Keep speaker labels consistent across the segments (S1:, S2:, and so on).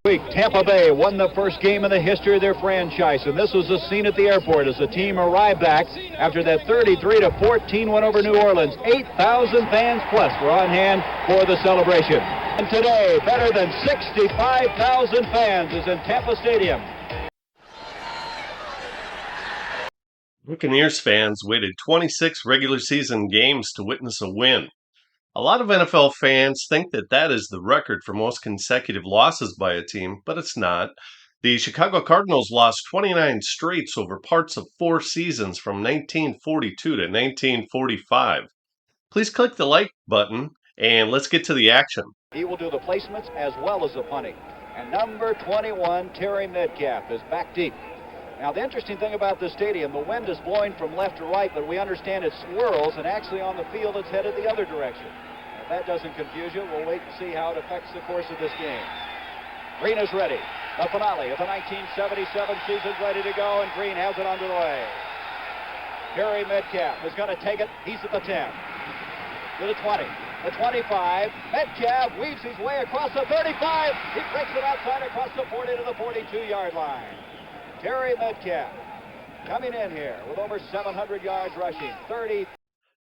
S1: Week, Tampa Bay won the first game in the history of their franchise, and this was the scene at the airport as the team arrived back after that 33-14 win over New Orleans. 8,000 fans plus were on hand for the celebration. And today, better than 65,000 fans is in Tampa Stadium.
S2: Buccaneers fans waited 26 regular season games to witness a win. A lot of NFL fans think that is the record for most consecutive losses by a team, but it's not. The Chicago Cardinals lost 29 straights over parts of 4 seasons from 1942 to 1945. Please click the like button and let's get to the action.
S1: He will do the placements as well as the punting. And number 21, Terry Metcalf, is back deep. Now, the interesting thing about this stadium, the wind is blowing from left to right, but we understand it swirls, and actually on the field it's headed the other direction. If that doesn't confuse you, we'll wait and see how it affects the course of this game. Green is ready. The finale of the 1977 season's ready to go, and Green has it under the way. Terry Metcalf is going to take it. He's at the 10. To the 20. The 25. Metcalf weaves his way across the 35. He breaks it outside across the 40 to the 42-yard line. Terry Metcalf coming in here with over 700 yards rushing. 30.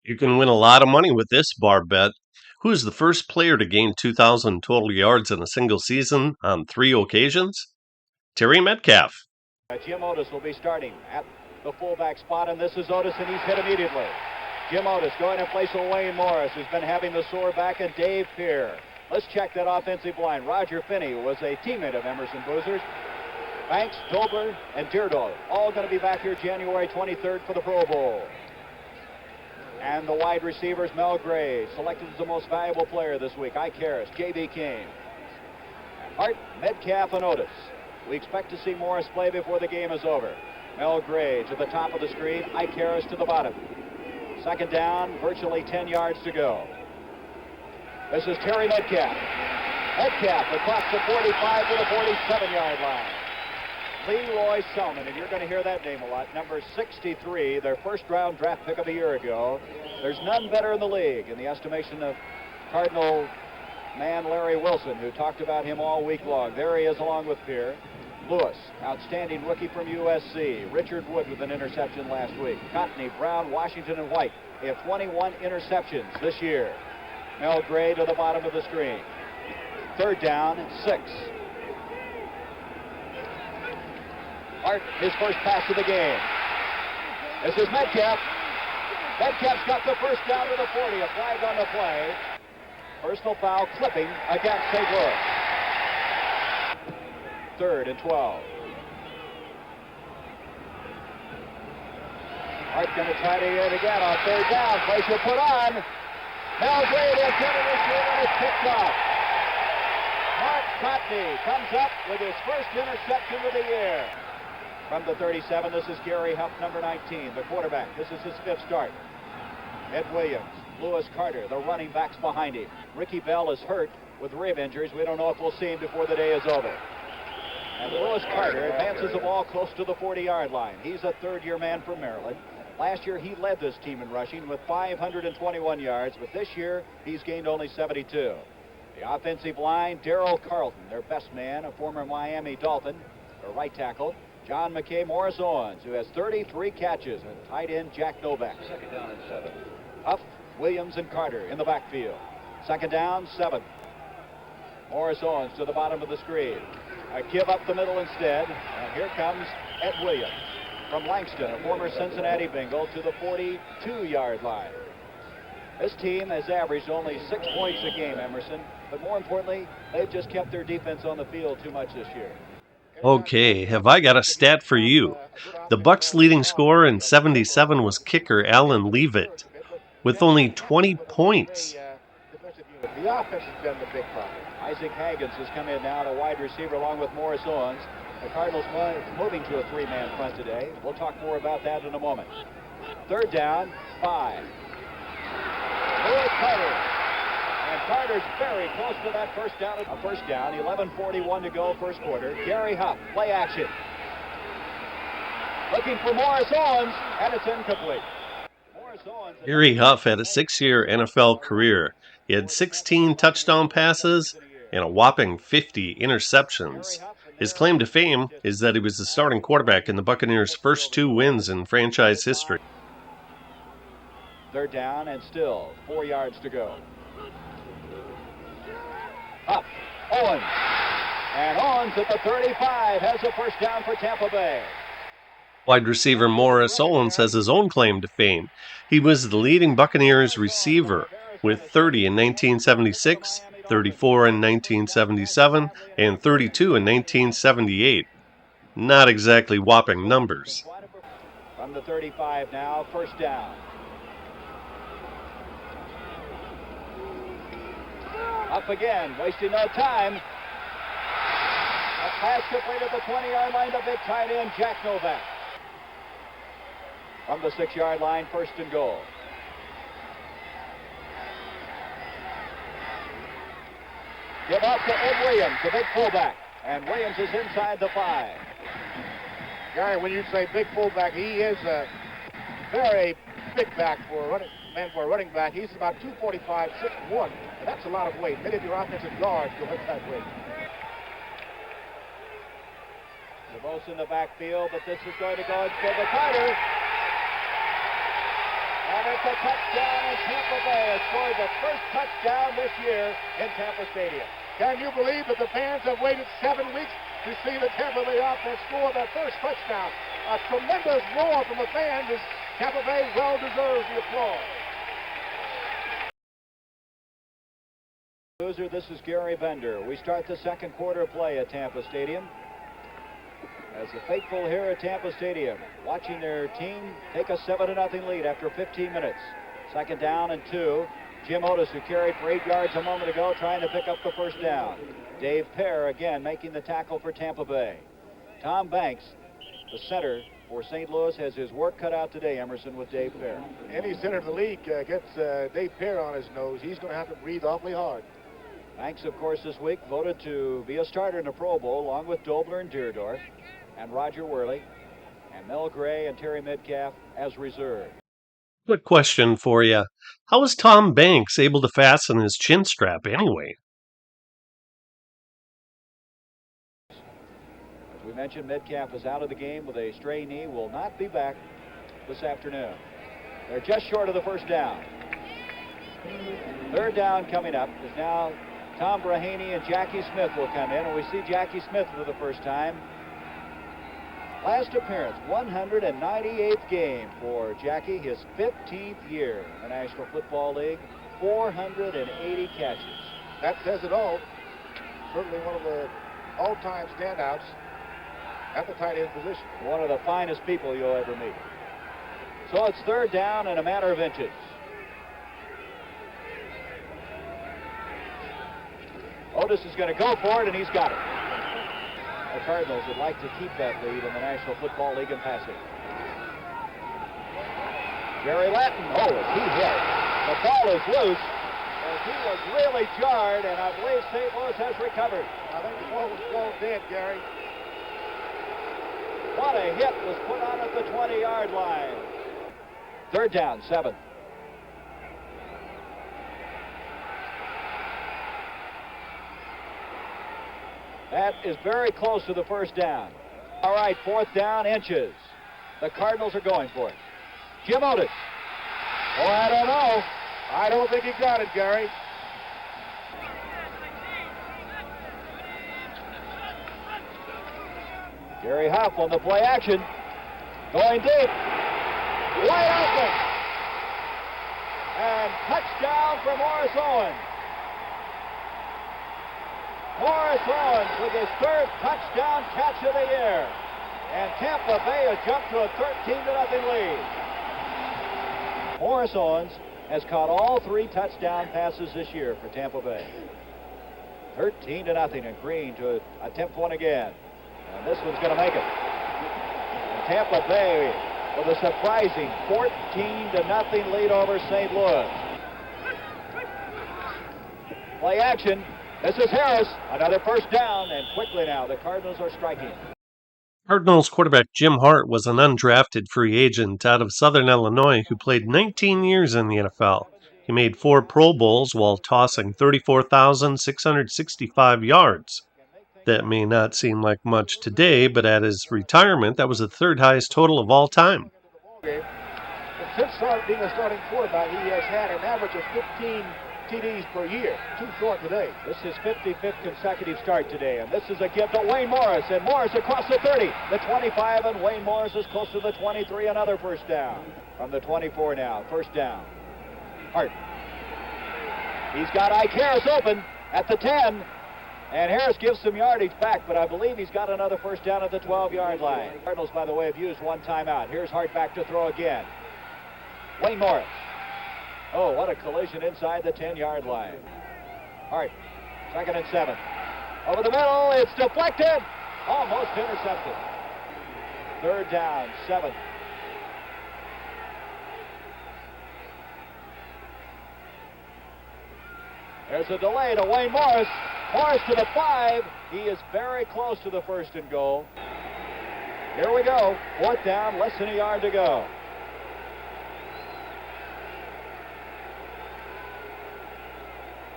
S2: You can win a lot of money with this bar bet. Who is the first player to gain 2,000 total yards in a single season on 3 occasions? Terry Metcalf.
S1: Jim Otis will be starting at the fullback spot, and this is Otis, and he's hit immediately. Jim Otis going in place of Wayne Morris, who's been having the sore back, and Dave Peer. Let's check that offensive line. Roger Finney was a teammate of Emerson Boozer's. Banks, Dobler, and Deardo all going to be back here January 23rd for the Pro Bowl. And the wide receivers, Mel Gray, selected as the most valuable player this week. Ike Harris, J.B. King, Hart, Metcalf, and Otis. We expect to see Morris play before the game is over. Mel Gray to the top of the screen, Ike Harris to the bottom. Second down, virtually 10 yards to go. This is Terry Metcalf. Metcalf across the 45 to the 47-yard line. Leroy Selman, and you're going to hear that name a lot. Number 63, their first-round draft pick of a year ago. There's none better in the league, in the estimation of Cardinal man Larry Wilson, who talked about him all week long. There he is along with Peer. Lewis, outstanding rookie from USC. Richard Wood with an interception last week. Cotney, Brown, Washington, and White. They have 21 interceptions this year. Mel Gray to the bottom of the screen. Third down, 6. Hart, his first pass of the game. This is Metcalf. Metcalf's got the first down to the 40. A flag on the play. Personal foul clipping against St. Louis. 3rd and 12. Hart going to try to get it again on 3rd down. Pressure put on. Mel Gray, the intended receiver, and it's picked off. Mark Cotney comes up with his first interception of the year. From the 37, this is Gary Huff, number 19, the quarterback. This is his 5th start. Ed Williams, Lewis Carter, the running backs behind him. Ricky Bell is hurt with rib injuries. We don't know if we'll see him before the day is over. And Lewis Carter advances the ball close to the 40-yard line. He's a third-year man from Maryland. Last year, he led this team in rushing with 521 yards, but this year, he's gained only 72. The offensive line, Darrell Carlton, their best man, a former Miami Dolphin, their right tackle. John McKay, Morris Owens, who has 33 catches, and tight end Jack Novak. Second down and 7. Huff, Williams, and Carter in the backfield. Second down, 7. Morris Owens to the bottom of the screen. A give up the middle instead, and here comes Ed Williams from Langston, a former Cincinnati Bengal, to the 42-yard line. This team has averaged only 6 points a game, Emerson, but more importantly, they've just kept their defense on the field too much this year.
S2: Okay, have I got a stat for you. The Bucs' leading scorer in '77 was kicker Alan Leavitt, with only 20 points.
S1: The offense has been the big problem. Isaac Haggins has come in now, the wide receiver, along with Morris Owens. The Cardinals moving to a 3-man front today. We'll talk more about that in a moment. 3rd down, 5. Lewis Carter. And Carter's very close to that first down. A first down, 11:41 to go, first quarter. Gary Huff, play action. Looking for Morris Owens, and it's incomplete.
S2: Gary Huff had a 6-year NFL career. He had 16 touchdown passes and a whopping 50 interceptions. His claim to fame is that he was the starting quarterback in the Buccaneers' first 2 wins in franchise history.
S1: Third down and still 4 yards to go. Up, Owens. And Owens at the 35 has a first down for Tampa Bay.
S2: Wide receiver Morris Owens has his own claim to fame. He was the leading Buccaneers receiver with 30 in 1976, 34 in 1977, and 32 in 1978. Not exactly whopping numbers.
S1: From the 35 now, first down. Up again, wasting no time. A pass complete at the 20-yard line to big tight end Jack Novak. From the 6-yard line, first and goal. Give off to Ed Williams, the big fullback. And Williams is inside the 5.
S3: Gary, when you say big fullback, he is a very big back for a running back. He's about 245, 6'1". And that's a lot of weight. Many of your offensive guards go lift that weight.
S1: They're both in the backfield, but this is going to go into the Carter. And it's a touchdown, and Tampa Bay has scored the first touchdown this year in Tampa Stadium.
S3: Can you believe that the fans have waited 7 weeks to see the Tampa Bay offense score their first touchdown? A tremendous roar from the fans as Tampa Bay well deserves the applause.
S1: Loser, this is Gary Bender. We start the second quarter play at Tampa Stadium. As the faithful here at Tampa Stadium watching their team take a 7-0 lead after 15 minutes. Second down and 2. Jim Otis, who carried for 8 yards a moment ago, trying to pick up the first down. Dave Pear again making the tackle for Tampa Bay. Tom Banks, the center for St. Louis, has his work cut out today, Emerson, with Dave Pear.
S3: Any center in the league gets Dave Pear on his nose. He's going to have to breathe awfully hard.
S1: Banks, of course, this week voted to be a starter in the Pro Bowl, along with Dobler and Deardorff, and Roger Worley, and Mel Gray and Terry Metcalf as reserve.
S2: Quick question for you. How was Tom Banks able to fasten his chin strap anyway?
S1: As we mentioned, Metcalf is out of the game with a stray knee, will not be back this afternoon. They're just short of the first down. Third down coming up is now Tom Brahaney and Jackie Smith will come in, and we see Jackie Smith for the first time. Last appearance, 198th game for Jackie, his 15th year in the National Football League, 480 catches.
S3: That says it all. Certainly one of the all-time standouts at the tight end position.
S1: One of the finest people you'll ever meet. So it's third down in a matter of inches. Otis is going to go for it, and he's got it. The Cardinals would like to keep that lead in the National Football League in passing. Jerry Latin, is he hit? The ball is loose, and he was really jarred, and I believe St. Louis has recovered.
S3: I think the ball was well dead, Gary.
S1: What a hit was put on at the 20-yard line. Third down, 7. That is very close to the first down. All right, fourth down, inches. The Cardinals are going for it. Jim Otis.
S3: Oh, I don't know. I don't think he got it, Gary.
S1: Gary Huff on the play action. Going deep. Wide open. And touchdown for Morris Owens. Morris Owens with his third touchdown catch of the year. And Tampa Bay has jumped to a 13-0 lead. Morris Owens has caught all 3 touchdown passes this year for Tampa Bay. 13-0, and Green to attempt one again. And this one's going to make it. And Tampa Bay with a surprising 14-0 lead over St. Louis. Play action. This is Harris. Another first down, and quickly now the Cardinals are striking.
S2: Cardinals quarterback Jim Hart was an undrafted free agent out of Southern Illinois who played 19 years in the NFL. He made 4 Pro Bowls while tossing 34,665 yards. That may not seem like much today, but at his retirement, that was the 3rd highest total of all time.
S3: Since being a starting quarterback, he has had an average of 15 TDs per year. Too short today.
S1: This is 55th consecutive start today, and this is a give to Wayne Morris, and Morris across the 30, the 25, and Wayne Morris is close to the 23, another first down. From the 24 now, first down. Hart. He's got Ike Harris open at the 10, and Harris gives some yardage back, but I believe he's got another first down at the 12-yard line. Cardinals, by the way, have used one timeout. Here's Hart back to throw again. Wayne Morris. Oh, what a collision inside the 10-yard line. Hart, 2nd and 7. Over the middle, it's deflected. Almost intercepted. 3rd down, 7. There's a delay to Wayne Morris. Morris to the 5. He is very close to the 1st and goal. Here we go. 4th down, less than a yard to go.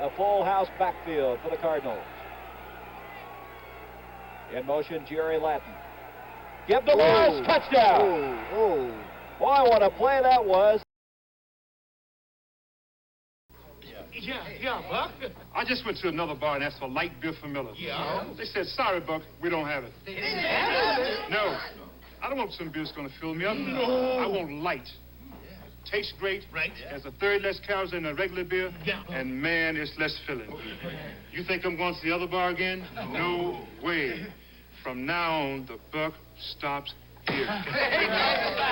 S1: A full house backfield for the Cardinals. In motion, Jerry Latin. Give to Morris, touchdown! Boy, what a play that was.
S4: Yeah, Buck. I just went to another bar and asked for light beer for Miller. Yeah. They said, sorry, Buck, we don't have it. They didn't have it? No. I don't want some beer that's going to fill me up. No. I want light. Tastes great. Right. Has a 1/3 less calories than a regular beer. Yeah. And, man, it's less filling. You think I'm going to the other bar again? No way. From now on, the buck stops here.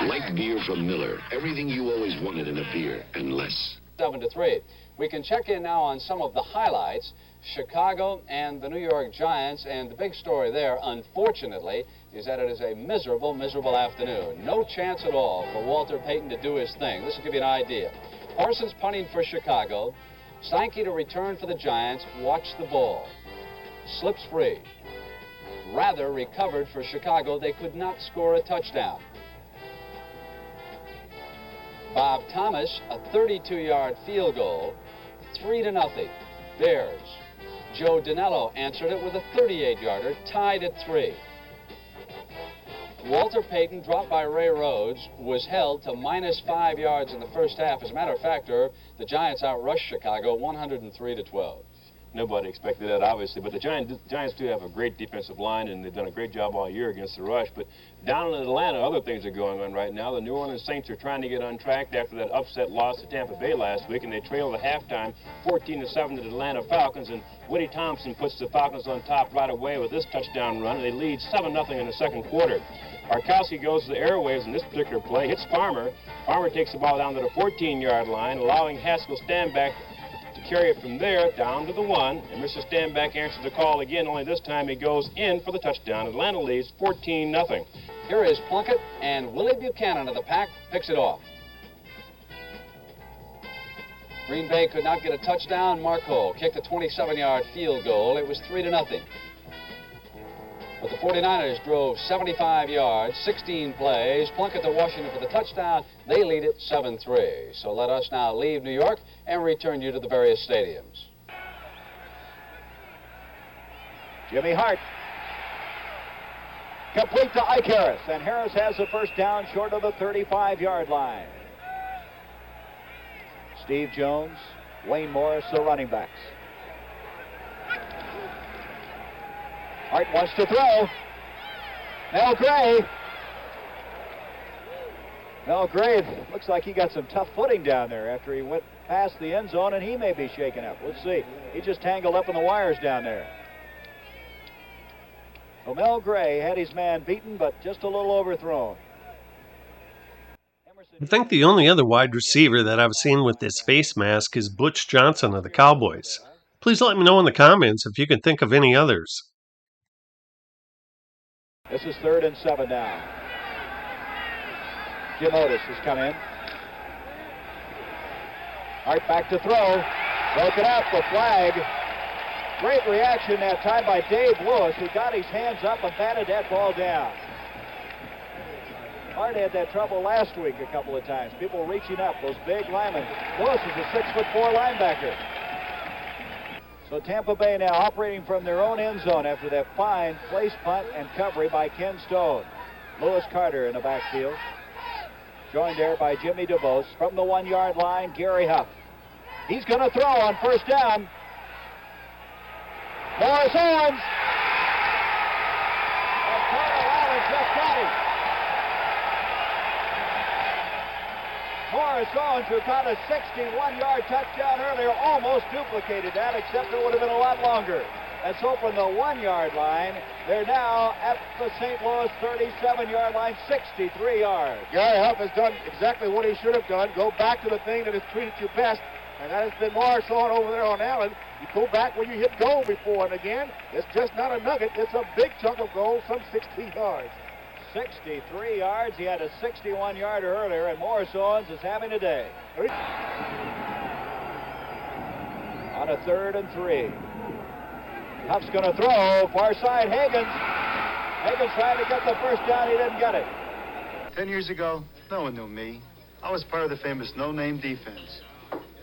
S5: Light beer from Miller. Everything you always wanted in a beer, and less.
S6: 7-3. We can check in now on some of the highlights. Chicago and the New York Giants, and the big story there, unfortunately, is that it is a miserable, miserable afternoon. No chance at all for Walter Payton to do his thing. This will give you an idea. Parsons punting for Chicago. Sankey to return for the Giants. Watch the ball. Slips free. Rather recovered for Chicago. They could not score a touchdown. Bob Thomas, a 32-yard field goal, 3-0. Bears. Joe Danello answered it with a 38-yarder, tied at 3. Walter Payton, dropped by Ray Rhodes, was held to -5 yards in the first half. As a matter of fact, the Giants outrushed Chicago 103-12.
S7: Nobody expected that, obviously, but the Giants do have a great defensive line, and they've done a great job all year against the rush. But down in Atlanta, other things are going on right now. The New Orleans Saints are trying to get on track after that upset loss to Tampa Bay last week, and they trailed at halftime 14-7 to the Atlanta Falcons, and Woody Thompson puts the Falcons on top right away with this touchdown run, and they lead 7-0 in the second quarter. Arkowski goes to the airwaves in this particular play, hits Farmer. Farmer takes the ball down to the 14-yard line, allowing Haskell Stanback to carry it from there down to the 1, and Mr. Stanback answers the call again, only this time he goes in for the touchdown. Atlanta leads 14-0.
S6: Here is Plunkett, and Willie Buchanan of the pack picks it off. Green Bay could not get a touchdown. Mark Hole kicked a 27-yard field goal. It was 3-0. But the 49ers drove 75 yards, 16 plays. Plunkett to Washington for the touchdown. They lead it 7-3. So let us now leave New York and return you to the various stadiums.
S1: Jimmy Hart. Complete to Ike Harris, and Harris has the first down short of the 35-yard line. Steve Jones, Wayne Morris, the running backs. Hart wants to throw. Mel Gray. Mel Gray, looks like he got some tough footing down there after he went past the end zone, and he may be shaken up. We'll see. He just tangled up in the wires down there. So Mel Gray had his man beaten, but just a little overthrown.
S2: I think the only other wide receiver that I've seen with this face mask is Butch Johnson of the Cowboys. Please let me know in the comments if you can think of any others.
S1: This is 3rd and 7 now. Jim Otis has come in. Hart back to throw. Broken up, the flag. Great reaction that time by Dave Lewis, who got his hands up and batted that ball down. Hart had that trouble last week a couple of times. People reaching up, those big linemen. Lewis is a 6'4" linebacker. So Tampa Bay now operating from their own end zone after that fine place punt and recovery by Ken Stone. Lewis Carter in the backfield. Joined there by Jimmy DeVos. From the 1 yard line, Gary Huff. He's going to throw on first down. Morris Owens. And Carl Allen just got him. Morris Owens, who caught a 61-yard touchdown earlier, almost duplicated that, except it would have been a lot longer. And so from the 1 yard line, they're now at the St. Louis 37-yard line, 63 yards.
S3: Gary Huff has done exactly what he should have done. Go back to the thing that has treated you best, and that has been Morris Owens over there on Allen. You go back when you hit goal before, and again, it's just not a nugget. It's a big chunk of goal, some 60 yards.
S1: 63 yards. He had a 61-yarder earlier, and Morris Owens is having a day. On a 3rd and 3. Huff's going to throw, far side, Higgins. Higgins trying to get the first down. He didn't get it.
S8: 10 years ago, no one knew me. I was part of the famous no-name defense.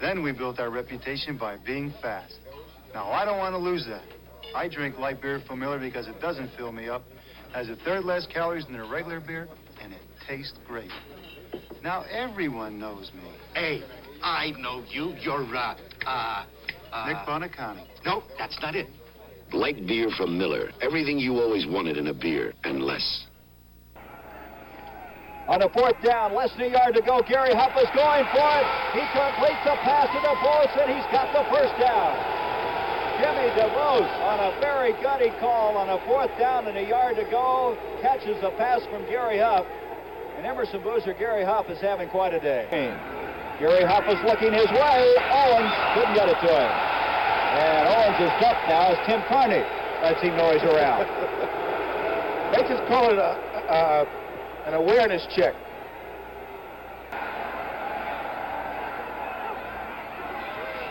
S8: Then we built our reputation by being fast. Now, I don't want to lose that. I drink light beer from Miller because it doesn't fill me up, has a third less calories than a regular beer, and it tastes great. Now, everyone knows me.
S9: Hey, I know you. You're,
S8: Nick Bonacani.
S9: No, that's not it.
S5: Light beer from Miller. Everything you always wanted in a beer, and less.
S1: On a 4th down, less than a yard to go. Gary Huff is going for it. He completes a pass to DeVos, and he's got the first down. Jimmy DeVos on a very gutty call on a 4th down and a yard to go. Catches a pass from Gary Huff. And Emerson Boozer, Gary Huff is having quite a day. Gary Huff is looking his way. Owens couldn't get it to him. And Owens is ducked now as Tim Carney lets him noise around.
S3: They just call it an awareness check.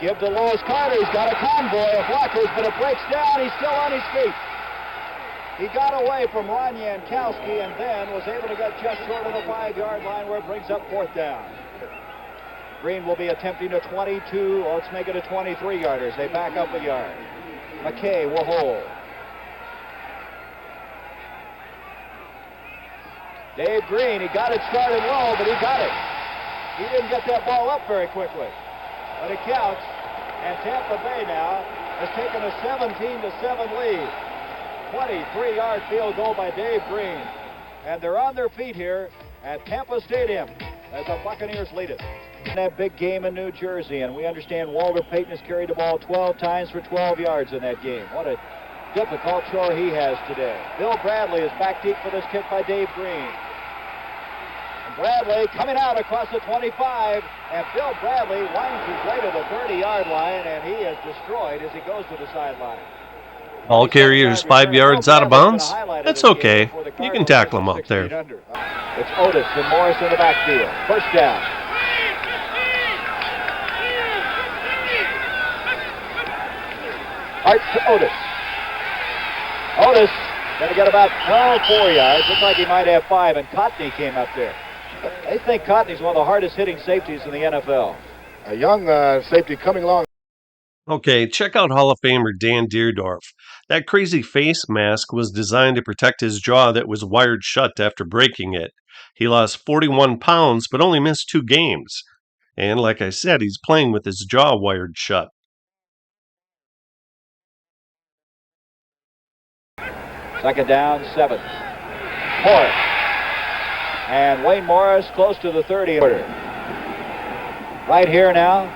S1: Give to Lewis Carter. He's got a convoy of blockers, but it breaks down. He's still on his feet. He got away from Ron Yankowski and then was able to get just short of the 5 yard line where it brings up 4th down. Green will be attempting a 22. Let's make it a 23-yarders. They back up a yard. McKay will hold. Dave Green, he got it started low, but he got it. He didn't get that ball up very quickly. But it counts, and Tampa Bay now has taken a 17-7 lead. 23-yard field goal by Dave Green. And they're on their feet here at Tampa Stadium as the Buccaneers lead it. That big game in New Jersey, and we understand Walter Payton has carried the ball 12 times for 12 yards in that game. What a difficult chore he has today. Bill Bradley is back deep for this kick by Dave Green. Bradley coming out across the 25, and Bill Bradley winds his way to the 30-yard line, and he is destroyed as he goes to the sideline.
S2: Ball carrier's 5 yards out of bounds. That's okay. You can tackle him up there.
S1: It's Otis and Morris in the backfield. First down. Hart to Otis. Otis going to get about 4 yards. Looks like he might have 5, and Cotney came up there. They think Cotney's one of the hardest hitting safeties in the NFL.
S3: A young safety coming along.
S2: Okay, check out Hall of Famer Dan Deerdorf. That crazy face mask was designed to protect his jaw that was wired shut after breaking it. He lost 41 pounds, but only missed 2 games. And like I said, he's playing with his jaw wired shut.
S1: Second down, 7. Morris. And Wayne Morris close to the 30. Right here now,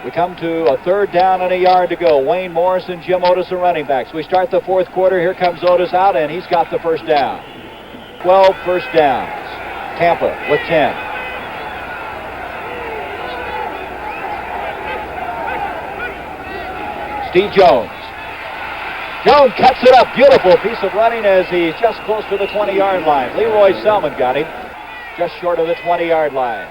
S1: we come to a 3rd down and a yard to go. Wayne Morris and Jim Otis are running backs. We start the 4th quarter. Here comes Otis out, and he's got the first down. 12 first downs. Tampa with 10. Steve Jones. Jones cuts it up. Beautiful piece of running as he's just close to the 20-yard line. Leroy Selman got him just short of the 20-yard line.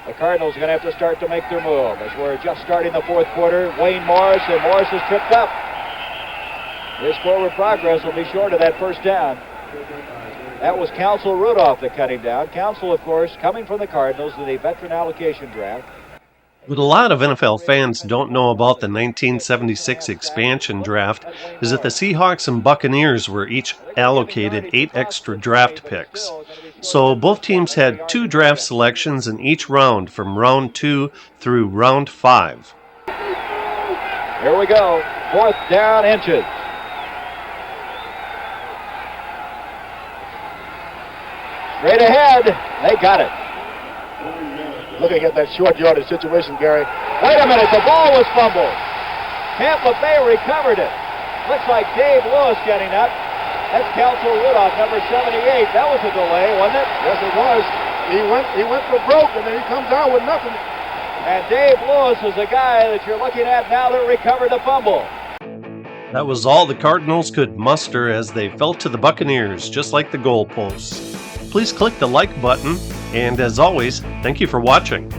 S1: The Cardinals are going to have to start to make their move as we're just starting the 4th quarter. Wayne Morris, and Morris is tripped up. His forward progress will be short of that first down. That was Counsell Rudolph that cut him down. Counsell, of course, coming from the Cardinals in the veteran allocation draft.
S2: What a lot of NFL fans don't know about the 1976 expansion draft is that the Seahawks and Buccaneers were each allocated 8 extra draft picks. So both teams had 2 draft selections in each round from round 2 through round 5.
S1: Here we go. 4th down inches. Straight ahead. They got it.
S3: Looking at that short yardage situation, Gary.
S1: Wait a minute. The ball was fumbled. Tampa Bay recovered it. Looks like Dave Lewis getting up. That's Counsell Rudolph, number 78. That was a delay, wasn't it?
S3: Yes, it was. He went for broke, and then he comes out with nothing.
S1: And Dave Lewis is the guy that you're looking at now that recovered the fumble.
S2: That was all the Cardinals could muster as they fell to the Buccaneers, just like the goalposts. Please click the like button, and as always, thank you for watching.